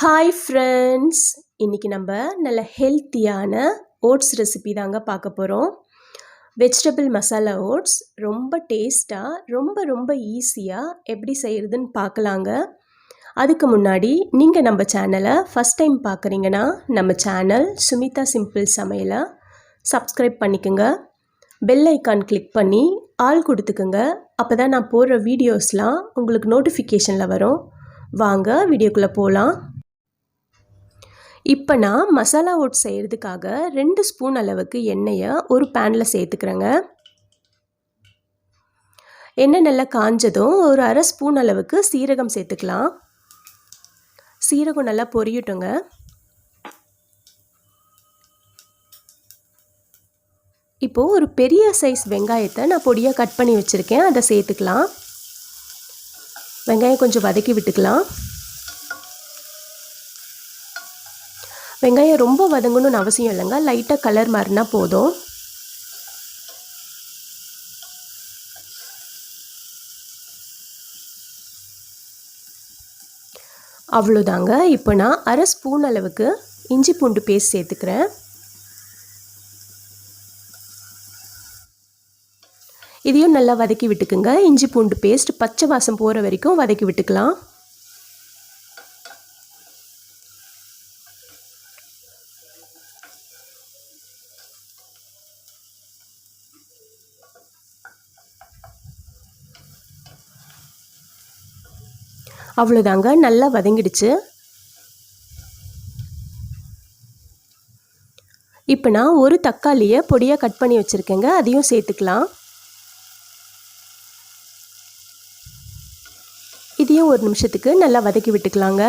Hi friends, இன்றைக்கி நம்ம நல்ல ஹெல்த்தியான ஓட்ஸ் ரெசிபி தாங்க பார்க்க போகிறோம். வெஜிடபிள் மசாலா ஓட்ஸ் ரொம்ப டேஸ்ட்டாக ரொம்ப ஈஸியாக எப்படி செய்கிறதுன்னு பார்க்கலாங்க. அதுக்கு முன்னாடி நீங்கள் நம்ம சேனலை ஃபஸ்ட் டைம் பார்க்குறீங்கன்னா நம்ம சேனல் சுமிதா சிம்பிள் சமையலை சப்ஸ்கிரைப் பண்ணிக்கோங்க. பெல் ஐக்கான் கிளிக் பண்ணி ஆல் கொடுத்துக்குங்க. அப்போ தான் நான் போடுற வீடியோஸ்லாம் உங்களுக்கு நோட்டிஃபிகேஷனில் வரும். வாங்க வீடியோக்குள்ளே போகலாம். இப்போ நான் மசாலா ஓட்ஸ் செய்கிறதுக்காக 2 ஸ்பூன் அளவுக்கு எண்ணெயை ஒரு பேனில் சேர்த்துக்கிறேங்க. எண்ணெய் நல்லா காஞ்சதும் ஒரு அரை ஸ்பூன் அளவுக்கு சீரகம் சேர்த்துக்கலாம். சீரகம் நல்லா பொரியட்டுங்க. இப்போது ஒரு பெரிய சைஸ் வெங்காயத்தை நான் பொடியாக கட் பண்ணி வச்சுருக்கேன், அதை சேர்த்துக்கலாம். வெங்காயம் கொஞ்சம் வதக்கி விட்டுக்கலாம். வெங்காயம் ரொம்ப வதங்கணும்னு அவசியம் இல்லைங்க, லைட்டாக கலர் மாறினா போதும். அவ்வளோதாங்க. இப்போ நான் அரை ஸ்பூன் அளவுக்கு இஞ்சி பூண்டு பேஸ்ட் சேர்த்துக்கிறேன். இதையும் நல்லா வதக்கி விட்டுக்குங்க. இஞ்சி பூண்டு பேஸ்ட் பச்சை வாசம் போகிற வரைக்கும் வதக்கி விட்டுக்கலாம். அவ்வளோதாங்க, நல்லா வதங்கிடுச்சு. இப்போ நான் ஒரு தக்காளியை பொடியாக கட் பண்ணி வச்சுருக்கேங்க, அதையும் சேர்த்துக்கலாம். இதையும் ஒரு நிமிஷத்துக்கு நல்லா வதக்கி விட்டுக்கலாங்க.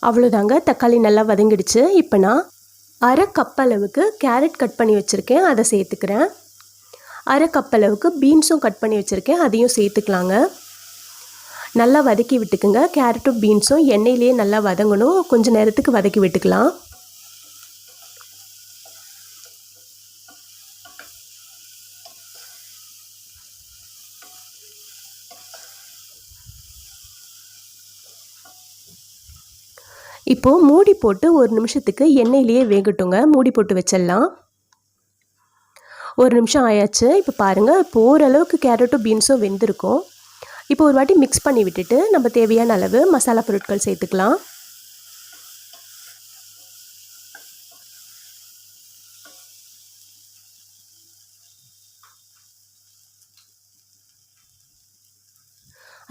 அவ்வளோதாங்க, தக்காளி நல்லா வதங்கிடுச்சு. இப்போ நான் அரை கப் அளவுக்கு கேரட் கட் பண்ணி வச்சுருக்கேன், அதை சேர்த்துக்கிறேன். அரை கப் அளவுக்கு பீன்ஸும் கட் பண்ணி வச்சுருக்கேன், அதையும் சேர்த்துக்கலாங்க. நல்லா வதக்கி விட்டுக்குங்க. கேரட்டும் பீன்ஸும் எண்ணெயிலேயே நல்லா வதங்கணும், கொஞ்சம் நேரத்துக்கு வதக்கி விட்டுக்கலாம். இப்போது மூடி போட்டு ஒரு நிமிஷத்துக்கு எண்ணெயிலேயே வேகட்டுங்க. மூடி போட்டு வச்சிடலாம். ஒரு நிமிஷம் ஆயாச்சு. இப்போ பாருங்கள், இப்போ ஓரளவுக்கு கேரட்டும் பீன்ஸும் வெந்திருக்கும். இப்போ ஒரு வாட்டி மிக்ஸ் பண்ணி விட்டுட்டு நம்ம தேவையான அளவு மசாலா பொருட்கள் சேர்த்துக்கலாம்.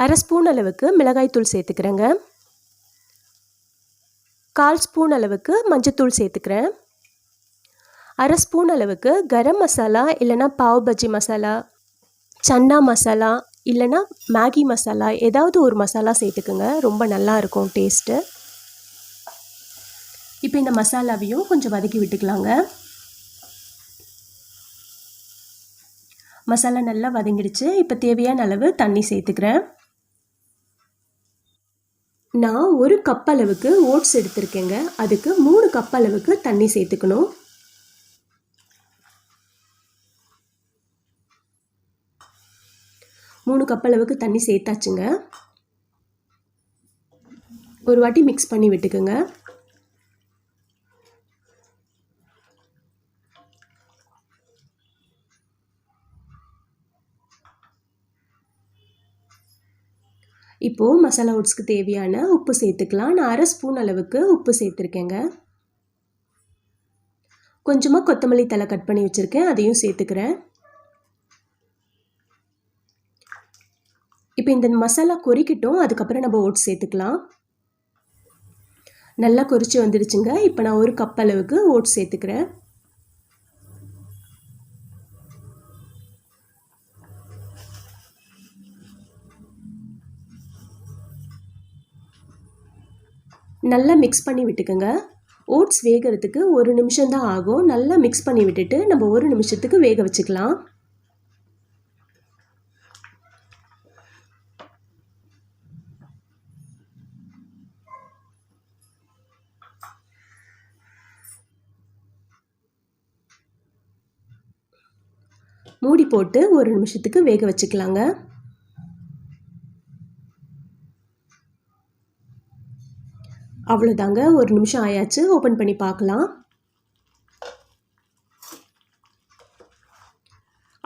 அரை ஸ்பூன் அளவுக்கு மிளகாய்த்தூள் சேர்த்துக்கிறேங்க. 1/4 ஸ்பூன் அளவுக்கு மஞ்சத்தூள் சேர்த்துக்கிறேன். அரை ஸ்பூன் அளவுக்கு கரம் மசாலா இல்லைனா பாவ் பஜ்ஜி மசாலா, சன்னா மசாலா இல்லைனா மேகி மசாலா, ஏதாவது ஒரு மசாலா சேர்த்துக்குங்க, ரொம்ப நல்லா இருக்கும் டேஸ்ட்டு. இப்போ இந்த மசாலாவையும் கொஞ்சம் வதக்கி விட்டுக்கலாங்க. மசாலா நல்லா வதங்கிடுச்சு. இப்போ தேவையான அளவு தண்ணி சேர்த்துக்கிறேன். நான் 1 கப் அளவுக்கு ஓட்ஸ் எடுத்திருக்கேங்க, அதுக்கு 3 கப் அளவுக்கு தண்ணி சேர்த்துக்கணும். மூணு கப் அளவுக்கு தண்ணி சேர்த்தாச்சுங்க. ஒரு வாட்டி மிக்ஸ் பண்ணி விட்டுக்குங்க. இப்போது மசாலா ஓட்ஸ்க்கு தேவையான உப்பு சேர்த்துக்கலாம். நான் அரை ஸ்பூன் அளவுக்கு உப்பு சேர்த்துருக்கேங்க. கொஞ்சமாக கொத்தமல்லி தழை கட் பண்ணி வச்சுருக்கேன், அதையும் சேர்த்துக்கிறேன். இப்போ இந்த மசாலா கொதிக்கட்டும், அதுக்கப்புறம் நம்ம ஓட்ஸ் சேர்த்துக்கலாம். நல்லா கொதிச்சு வந்துடுச்சுங்க. இப்போ நான் 1 கப் அளவுக்கு ஓட்ஸ் சேர்த்துக்கிறேன். நல்லா மிக்ஸ் பண்ணி விட்டுக்குங்க. ஓட்ஸ் வேகிறதுக்கு 1 நிமிஷம் தான் ஆகும். நல்லா மிக்ஸ் பண்ணி விட்டுட்டு நம்ம 1 நிமிஷத்துக்கு வேக வச்சுக்கலாம். மூடி போட்டு 1 நிமிஷத்துக்கு வேக வச்சுக்கலாங்க. அவ்வளோதாங்க, 1 நிமிஷம் ஆயாச்சு. ஓப்பன் பண்ணி பார்க்கலாம்.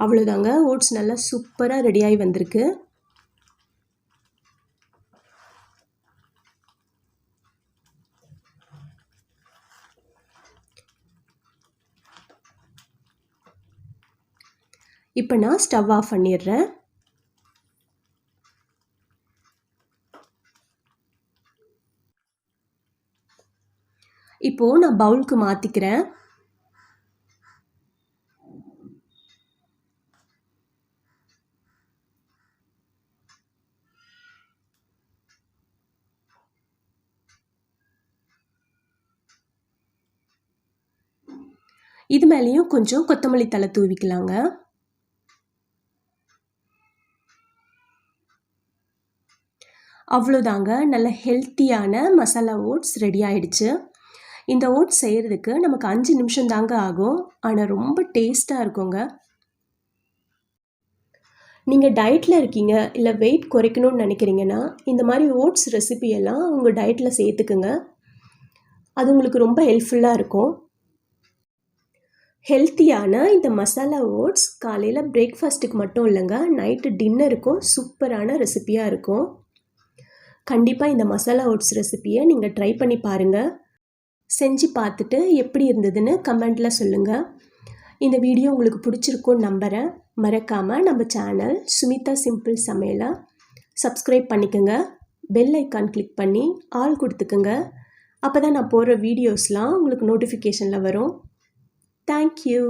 அவ்வளோதாங்க, ஓட்ஸ் நல்லா சூப்பராக ரெடியாகி வந்திருக்கு. இப்போ நான் ஸ்டவ் ஆஃப் பண்ணிடுறேன். இப்போது நான் பவுலுக்கு மாற்றிக்கிறேன். இது மேலேயும் கொஞ்சம் கொத்தமல்லி தழை தூவிக்கலாங்க. அவ்வளோதாங்க, நல்ல ஹெல்த்தியான மசாலா ஓட்ஸ் ரெடி ஆயிடுச்சு. இந்த ஓட்ஸ் செய்கிறதுக்கு நமக்கு 5 நிமிஷம் தாங்க ஆகும். ஆனால் ரொம்ப டேஸ்ட்டாக இருக்குங்க. நீங்கள் டயட்டில் இருக்கீங்க, இல்லை வெயிட் குறைக்கணும்னு நினைக்கிறீங்கன்னா இந்த மாதிரி ஓட்ஸ் ரெசிபியெல்லாம் உங்கள் டயட்டில் சேர்த்துக்குங்க. அது உங்களுக்கு ரொம்ப ஹெல்ப்ஃபுல்லாக இருக்கும். ஹெல்த்தியான இந்த மசாலா ஓட்ஸ் காலையில் பிரேக்ஃபாஸ்ட்டுக்கு மட்டும் இல்லைங்க, நைட்டு டின்னருக்கும் சூப்பரான ரெசிபியாக இருக்கும். கண்டிப்பாக இந்த மசாலா ஓட்ஸ் ரெசிபியை நீங்கள் ட்ரை பண்ணி பாருங்கள். செஞ்சு பார்த்துட்டு எப்படி இருந்ததுன்னு கமெண்ட்டில் சொல்லுங்கள். இந்த வீடியோ உங்களுக்கு பிடிச்சிருக்கும்னு நம்புகிறேன். மறக்காமல் நம்ம சேனல் சுமிதா சிம்பிள் சமையலை சப்ஸ்கிரைப் பண்ணிக்கோங்க. பெல் ஐக்கான் கிளிக் பண்ணி ஆல் கொடுத்துக்குங்க. அப்போ தான் நான் போடுற வீடியோஸ்லாம் உங்களுக்கு நோட்டிஃபிகேஷனில் வரும். தேங்க்யூ.